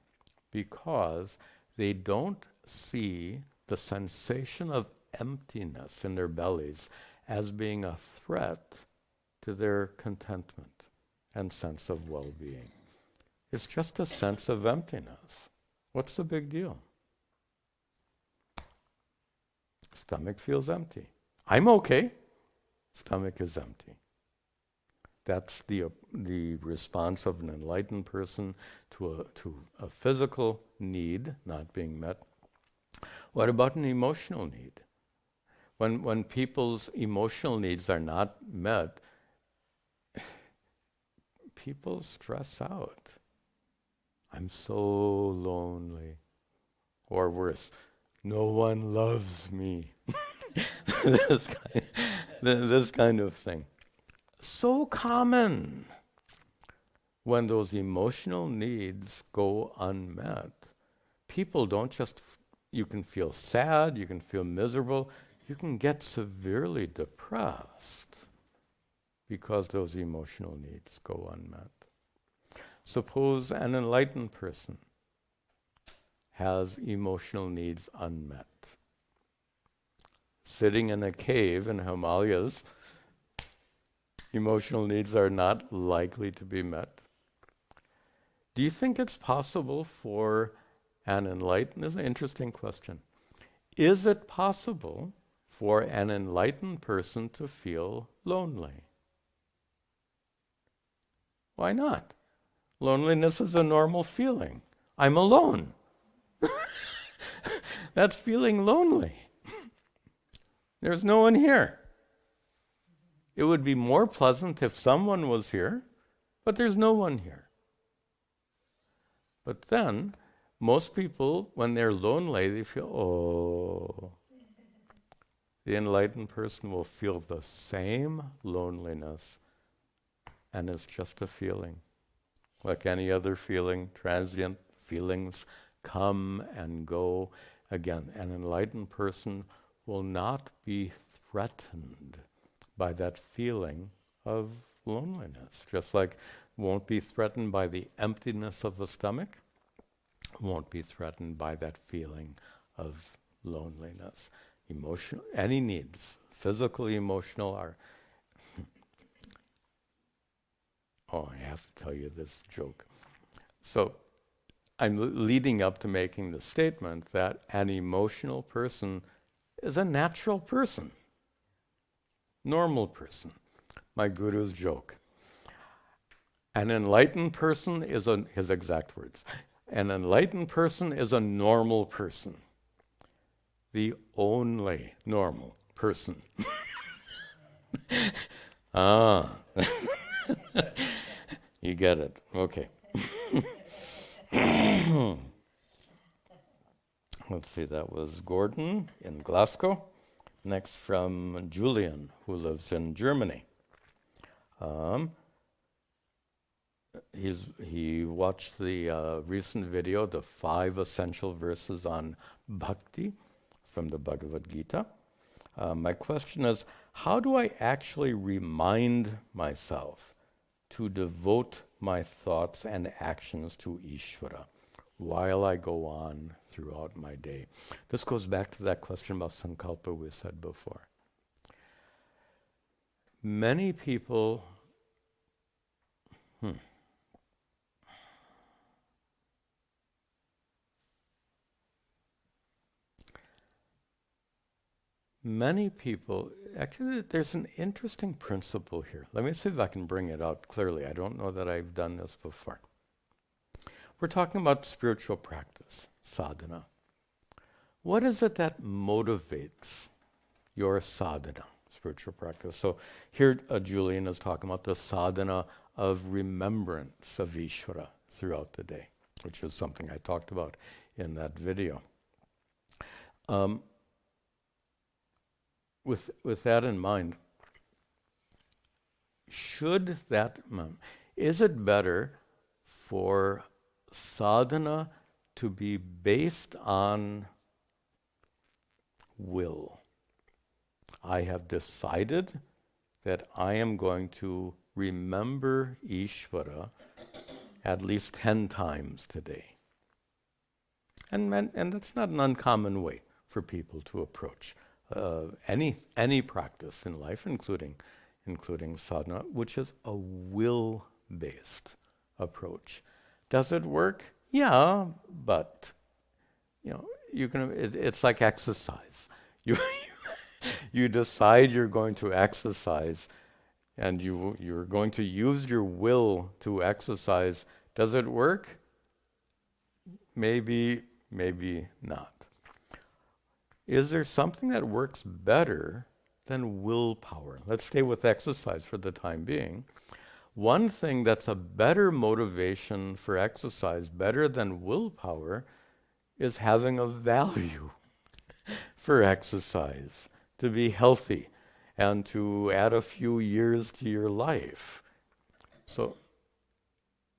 because they don't see the sensation of emptiness in their bellies as being a threat to their contentment and sense of well-being. It's just a sense of emptiness. What's the big deal? Stomach feels empty. I'm okay. Stomach is empty. That's the response of an enlightened person to a physical need not being met. What about an emotional need? When people's emotional needs are not met, people stress out. I'm so lonely. Or worse, no one loves me. this kind of thing. So common. When those emotional needs go unmet, people don't just, you can feel sad, you can feel miserable, you can get severely depressed because those emotional needs go unmet. Suppose an enlightened person has emotional needs unmet. Sitting in a cave in Himalayas, emotional needs are not likely to be met. Do you think it's possible for an enlightened, this is an interesting question. Is it possible for an enlightened person to feel lonely? Why not? Loneliness is a normal feeling. I'm alone. That's feeling lonely. There's no one here. It would be more pleasant if someone was here, but there's no one here. But then, most people, when they're lonely, they feel, oh. The enlightened person will feel the same loneliness, and it's just a feeling. Like any other feeling, transient feelings come and go. Again, an enlightened person will not be threatened by that feeling of loneliness. Just like won't be threatened by the emptiness of the stomach, won't be threatened by that feeling of loneliness. Emotional, any needs, physical, emotional, are... Oh, I have to tell you this joke. So, I'm leading up to making the statement that an emotional person is a natural person, normal person. My guru's joke. An enlightened person is his exact words. An enlightened person is a normal person. The only normal person. Ah, you get it. Okay. Let's see, that was Gordon in Glasgow. Next from Julian, who lives in Germany. Um, he watched the recent video, the 5 essential verses on bhakti from the Bhagavad Gita. My question is, how do I actually remind myself to devote my thoughts and actions to Ishvara while I go on throughout my day? This goes back to that question about sankalpa we said before. Many people, actually there's an interesting principle here. Let me see if I can bring it out clearly. I don't know that I've done this before. We're talking about spiritual practice, sadhana. What is it that motivates your sadhana, spiritual practice? So here Julian is talking about the sadhana of remembrance of Ishvara throughout the day, which is something I talked about in that video. With that in mind, is it better for sadhana to be based on will? I have decided that I am going to remember Ishvara at least 10 times today. And that's not an uncommon way for people to approach any practice in life, including sadhana, which is a will-based approach. Does it work? Yeah, but it's like exercise. You decide you're going to exercise, and you're going to use your will to exercise. Does it work? Maybe not. Is there something that works better than willpower? Let's stay with exercise for the time being. One thing that's a better motivation for exercise, better than willpower, is having a value for exercise, to be healthy and to add a few years to your life. So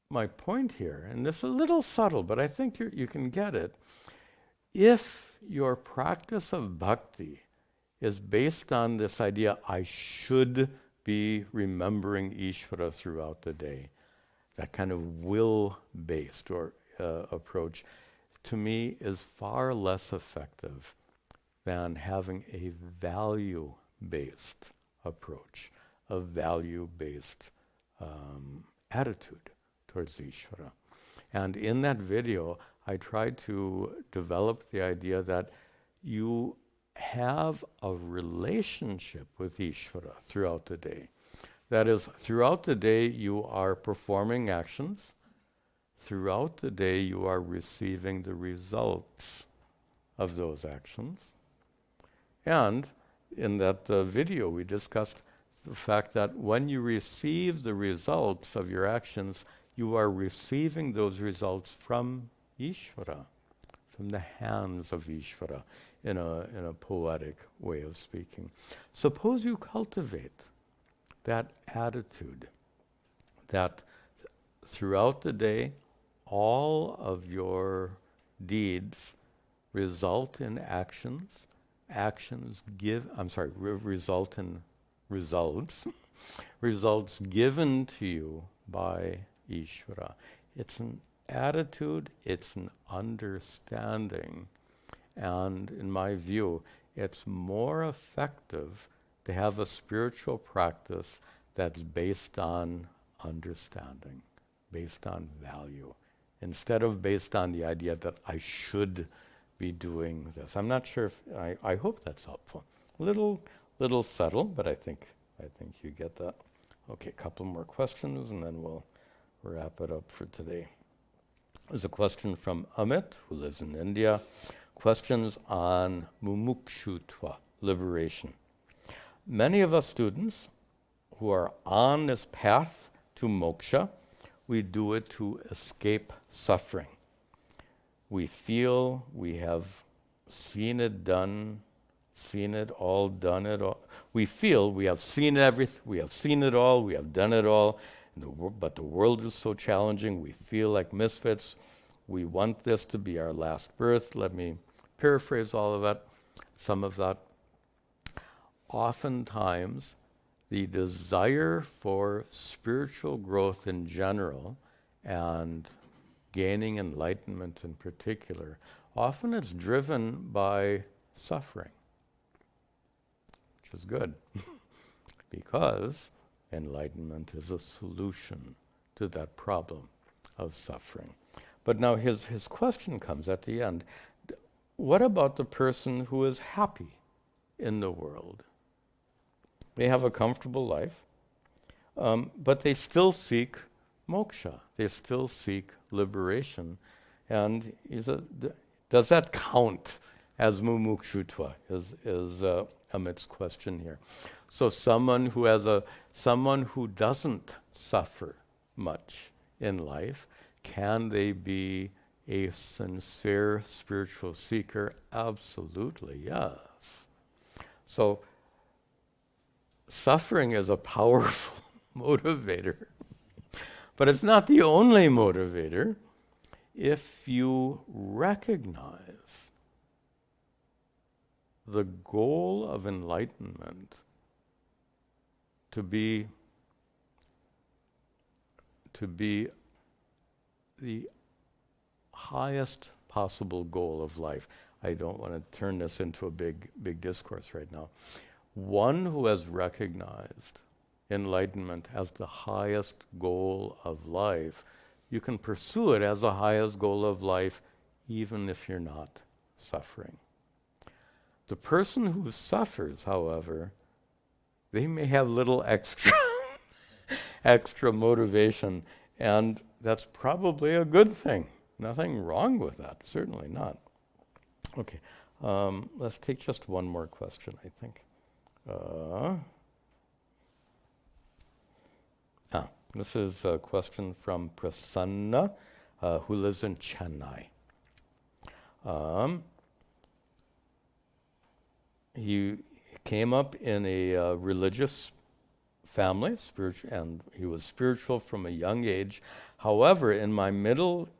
my point here, and this is a little subtle, but I think you can get it. If your practice of bhakti is based on this idea, I should be remembering Ishvara throughout the day, that kind of will-based or approach, to me is far less effective than having a value-based approach, a value-based attitude towards Ishvara. And in that video, I tried to develop the idea that you have a relationship with Ishvara throughout the day. That is, throughout the day you are performing actions. Throughout the day you are receiving the results of those actions. And in that video we discussed the fact that when you receive the results of your actions, you are receiving those results from Ishvara, from the hands of Ishvara, in a poetic way of speaking. Suppose you cultivate that attitude, that throughout the day, all of your deeds result in actions, result in results, results given to you by Ishvara. It's an attitude, it's an understanding, and in my view, it's more effective to have a spiritual practice that's based on understanding, based on value, instead of based on the idea that I should be doing this. I'm not sure if, I hope that's helpful. Little subtle, but I think you get that. Okay, a couple more questions and then we'll wrap it up for today. There's a question from Amit, who lives in India. Questions on mumukshutva, liberation. many of us students who are on this path to moksha, we do it to escape suffering. We feel we have seen it done, seen it all, done it all. We feel we have seen everything, we have seen it all, we have done it all, but the world is so challenging, we feel like misfits. We want this to be our last birth. Let me paraphrase all of that, some of that. Oftentimes, the desire for spiritual growth in general and gaining enlightenment in particular, often it's driven by suffering, which is good because enlightenment is a solution to that problem of suffering. But now his question comes at the end. What about the person who is happy in the world? They have a comfortable life, but they still seek moksha. They still seek liberation. And does that count as mumukshutva, is Amit's question here. So someone who doesn't suffer much in life, can they be a sincere spiritual seeker? Absolutely, yes. So suffering is a powerful motivator, but it's not the only motivator. If you recognize the goal of enlightenment to be the highest possible goal of life. I don't want to turn this into a big discourse right now. One who has recognized enlightenment as the highest goal of life, you can pursue it as the highest goal of life even if you're not suffering. The person who suffers, however, they may have little extra extra motivation, and that's probably a good thing. Nothing wrong with that, certainly not. Okay, let's take just one more question, I think. This is a question from Prasanna, who lives in Chennai. He came up in a religious family, and he was spiritual from a young age. However,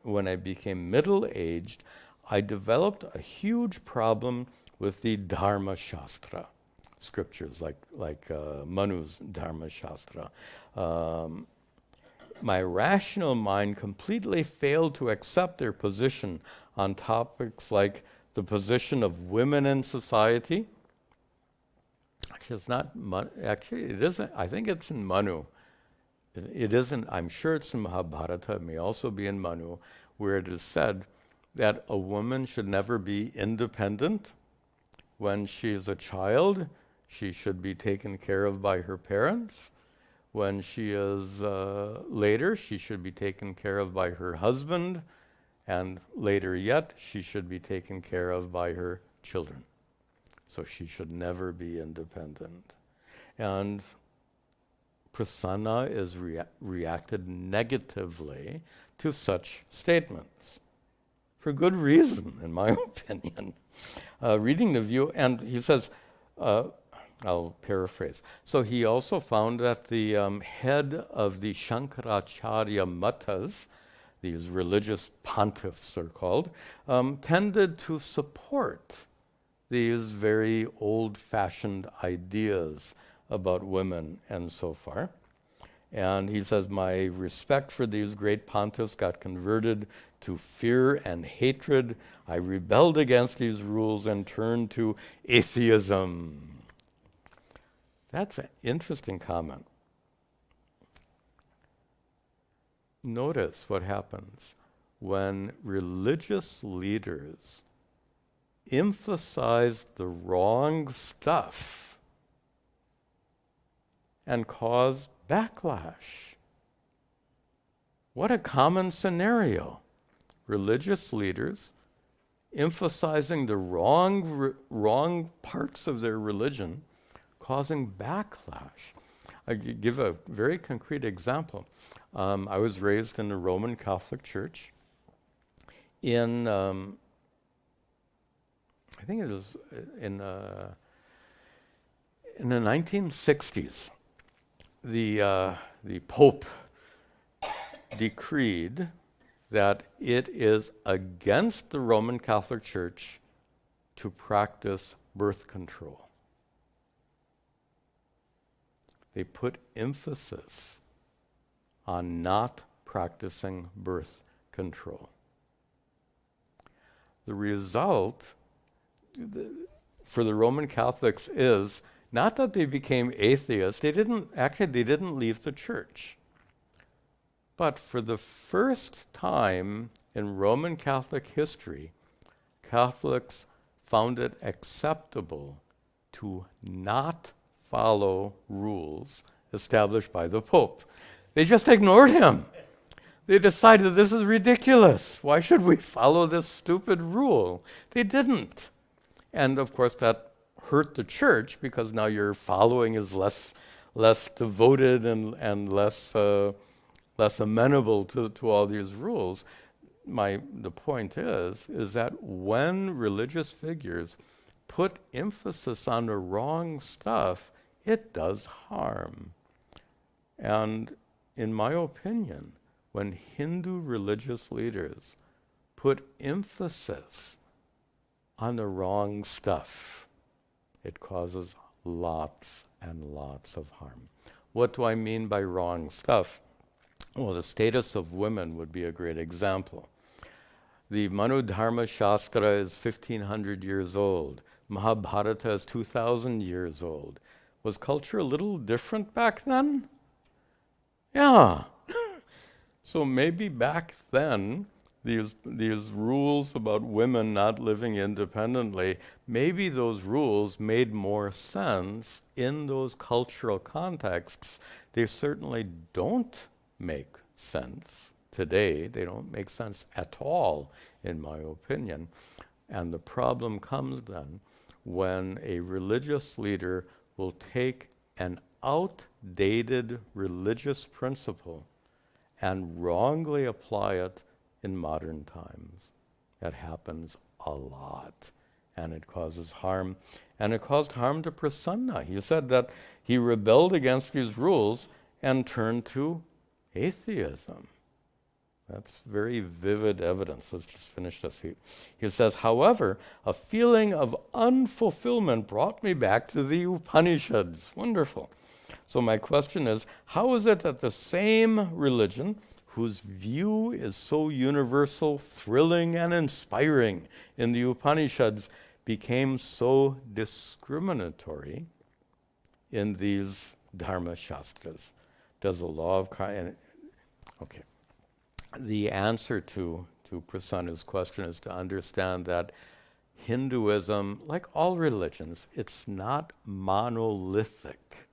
when I became middle-aged, I developed a huge problem with the dharma shastra scriptures, like Manu's dharma shastra. My rational mind completely failed to accept their position on topics like the position of women in society. Actually, it's not. Actually, it isn't. I think it's in Manu. It isn't. I'm sure it's in Mahabharata. It may also be in Manu, where it is said that a woman should never be independent. When she is a child, she should be taken care of by her parents. When she is later, she should be taken care of by her husband, and later yet, she should be taken care of by her children. So she should never be independent. And Prasanna is reacted negatively to such statements, for good reason, in my opinion. Reading the view, and he says, I'll paraphrase. So he also found that the head of the Shankaracharya matas, these religious pontiffs are called, tended to support these very old-fashioned ideas about women and so far. And he says, my respect for these great pontiffs got converted to fear and hatred. I rebelled against these rules and turned to atheism. That's an interesting comment. Notice what happens when religious leaders emphasize the wrong stuff and cause backlash. What a common scenario. Religious leaders emphasizing the wrong parts of their religion causing backlash. I give a very concrete example. I was raised in the Roman Catholic Church. In, I think it was in the 1960s, the Pope decreed that it is against the Roman Catholic Church to practice birth control. They put emphasis on not practicing birth control. The result for the Roman Catholics is not that they became atheists. They didn't leave the church. But for the first time in Roman Catholic history, Catholics found it acceptable to not follow rules established by the Pope. They just ignored him. They decided this is ridiculous. Why should we follow this stupid rule? They didn't. And of course that hurt the church because now your following is less devoted and less amenable to all these rules. The point is that when religious figures put emphasis on the wrong stuff, it does harm. And in my opinion, when Hindu religious leaders put emphasis on the wrong stuff, it causes lots and lots of harm. What do I mean by wrong stuff? Well, the status of women would be a great example. The Manu Dharma Shastra is 1,500 years old. Mahabharata is 2,000 years old. Was culture a little different back then? Yeah. So maybe back then, these rules about women not living independently, maybe those rules made more sense in those cultural contexts. They certainly don't make sense today. They don't make sense at all, in my opinion. And the problem comes then when a religious leader will take an outdated religious principle and wrongly apply it in modern times. That happens a lot, and it causes harm. And it caused harm to Prasanna. He said that he rebelled against these rules and turned to atheism. That's very vivid evidence. Let's just finish this. He says, however, a feeling of unfulfillment brought me back to the Upanishads. Wonderful. So my question is, how is it that the same religion, whose view is so universal, thrilling, and inspiring in the Upanishads, became so discriminatory in these dharma shastras? Does the law of karma... Okay. The answer to Prasanna's question is to understand that Hinduism, like all religions, it's not monolithic.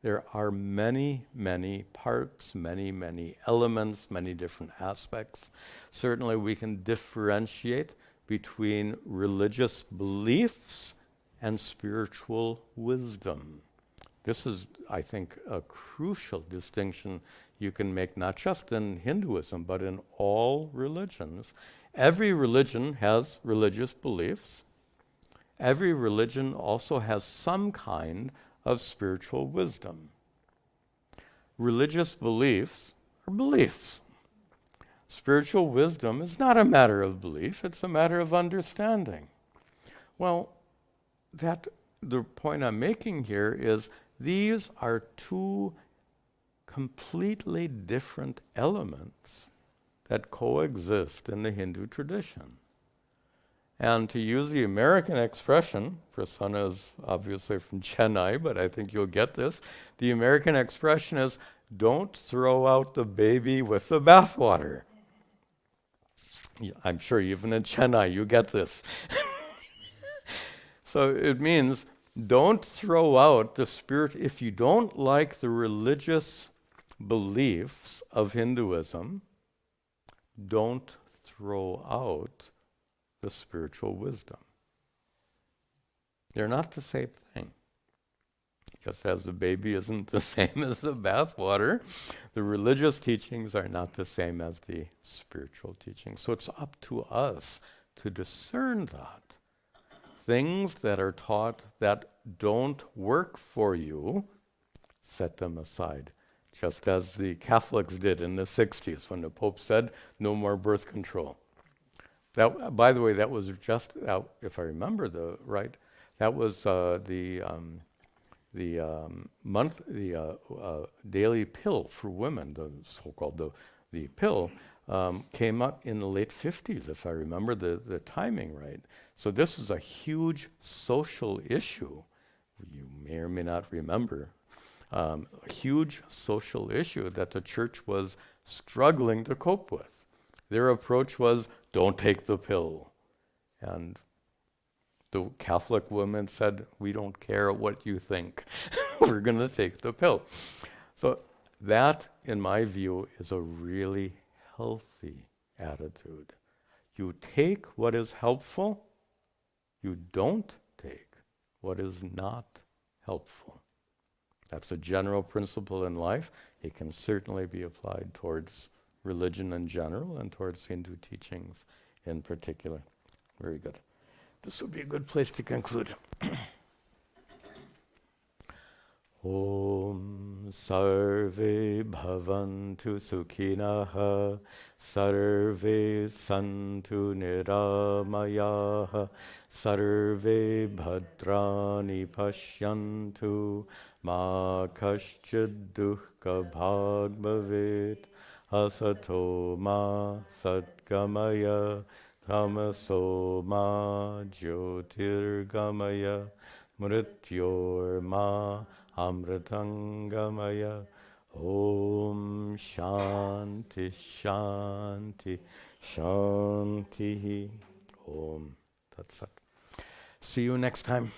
There are many, many parts, many, many elements, many different aspects. Certainly we can differentiate between religious beliefs and spiritual wisdom. This is, I think, a crucial distinction you can make not just in Hinduism, but in all religions. Every religion has religious beliefs. Every religion also has some kind of spiritual wisdom. Religious beliefs are beliefs. Spiritual wisdom is not a matter of belief, it's a matter of understanding. Well, the point I'm making here is these are two completely different elements that coexist in the Hindu tradition. And to use the American expression, Prasanna is obviously from Chennai, but I think you'll get this. The American expression is, don't throw out the baby with the bathwater. I'm sure even in Chennai you get this. So it means, don't throw out the spirit. If you don't like the religious beliefs of Hinduism, don't throw out the spiritual wisdom. They're not the same thing. Just as the baby isn't the same as the bathwater, the religious teachings are not the same as the spiritual teachings. So it's up to us to discern that. Things that are taught that don't work for you, set them aside. Just as the Catholics did in the 60s when the Pope said, no more birth control. That, by the way, that was just, if I remember right, that was the daily pill for women, the so-called the pill, came up in the late 50s, if I remember the timing right. So this is a huge social issue. You may or may not remember. A huge social issue that the church was struggling to cope with. Their approach was, don't take the pill. And the Catholic women said, we don't care what you think. We're going to take the pill. So that, in my view, is a really healthy attitude. You take what is helpful. You don't take what is not helpful. That's a general principle in life. It can certainly be applied towards religion in general and towards Hindu teachings in particular. Very good. This would be a good place to conclude. Om sarve bhavantu sukhinaha sarve santu niramayaha sarve bhadrani pashyantu ma kaschid dukkha bhag bhavet asato ma satgamaya tamaso ma jyotirgamaya mrityor ma amritangamaya. Om shanti shanti shanti. Om Tat Sat. See you next time.